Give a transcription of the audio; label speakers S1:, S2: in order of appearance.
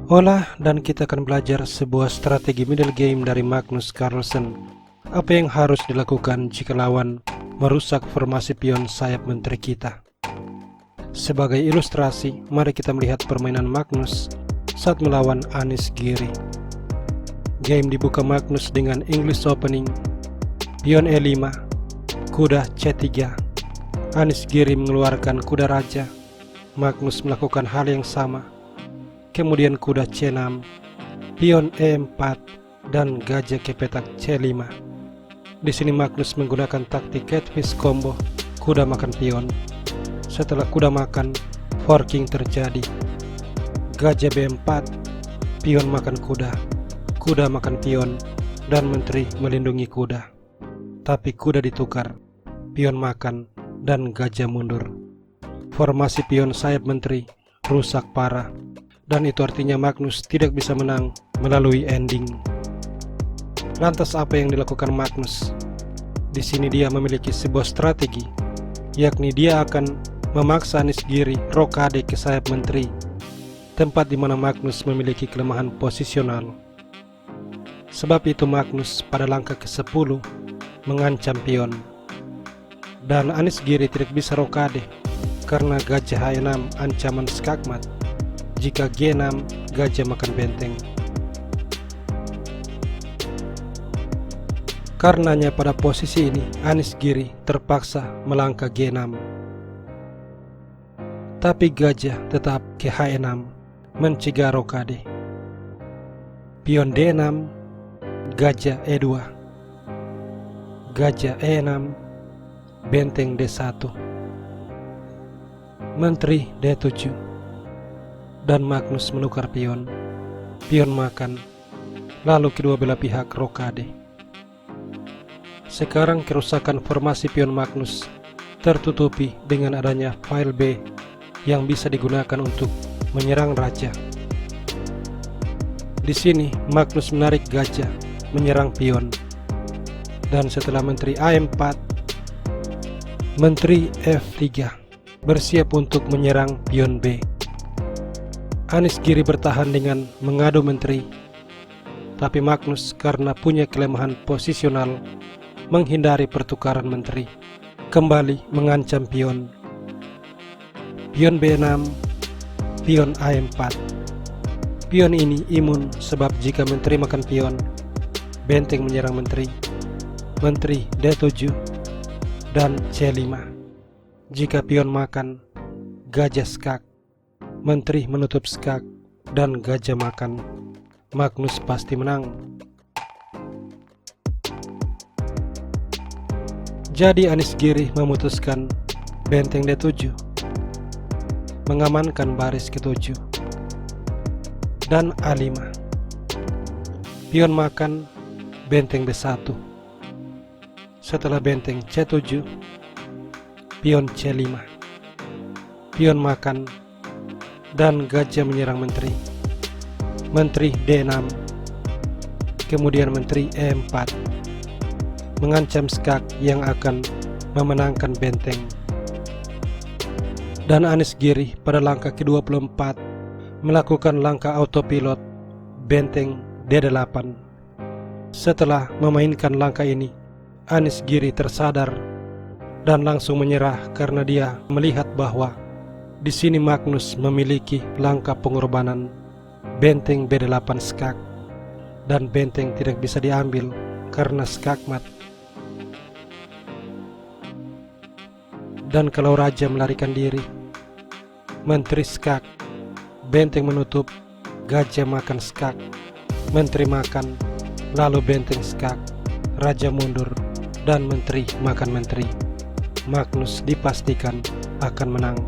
S1: Hola, dan kita akan belajar sebuah strategi middle game dari Magnus Carlsen. Apa yang harus dilakukan jika lawan merusak formasi pion sayap menteri kita. Sebagai ilustrasi, mari kita melihat permainan Magnus saat melawan Anish Giri. Game dibuka Magnus dengan English opening, pion E5, kuda C3. Anish Giri mengeluarkan kuda raja. Magnus melakukan hal yang sama. Kemudian kuda C6, pion E4, dan gajah ke petak C5. Di sini Magnus menggunakan taktik catfish combo, kuda makan pion. Setelah kuda makan, forking terjadi. Gajah B4, pion makan kuda, kuda makan pion, dan menteri melindungi kuda. Tapi kuda ditukar, pion makan, dan gajah mundur. Formasi pion sayap menteri rusak parah. Dan itu artinya Magnus tidak bisa menang melalui ending. Lantas apa yang dilakukan Magnus? Di sini dia memiliki sebuah strategi, yakni dia akan memaksa Anish Giri rokade ke sayap menteri, tempat di mana Magnus memiliki kelemahan posisional. Sebab itu Magnus pada langkah ke-10 mengancam pion. Dan Anish Giri tidak bisa rokade karena gajah H6 ancaman skakmat. Jika G6, gajah makan benteng. Karenanya pada posisi ini, Anish Giri terpaksa melangkah G6. Tapi gajah tetap ke H6, mencegah rokade. Pion D6, gajah E2. Gajah E6, benteng D1. Menteri D7. Dan Magnus menukar pion. Pion makan. Lalu kedua belah pihak rokade. Sekarang kerusakan formasi pion Magnus tertutupi dengan adanya file B yang bisa digunakan untuk menyerang raja. Di sini Magnus menarik gajah menyerang pion. Dan setelah menteri A4, menteri F3 bersiap untuk menyerang pion B. Anish Giri bertahan dengan mengadu menteri, tapi Magnus karena punya kelemahan posisional menghindari pertukaran menteri, kembali mengancam pion. Pion B6, pion A4. Pion ini imun sebab jika menteri makan pion, benteng menyerang menteri, menteri D7, dan C5. Jika pion makan, gajah skak. Menteri menutup skak dan gajah makan. Magnus pasti menang. Jadi Anish Giri memutuskan benteng D7, mengamankan baris ke-7, dan A5. Pion makan, benteng B1. Setelah benteng C7, pion C5. Pion makan, dan gajah menyerang menteri. Menteri D6. Kemudian menteri E4. Mengancam skak yang akan memenangkan benteng. Dan Anish Giri pada langkah ke-24 melakukan langkah autopilot benteng D8. Setelah memainkan langkah ini, Anish Giri tersadar dan langsung menyerah karena dia melihat bahwa di sini Magnus memiliki langkah pengorbanan benteng B8 skak, dan benteng tidak bisa diambil karena skakmat. Dan kalau raja melarikan diri, menteri skak, benteng menutup, gajah makan skak, menteri makan, lalu benteng skak, raja mundur, dan menteri makan menteri. Magnus dipastikan akan menang.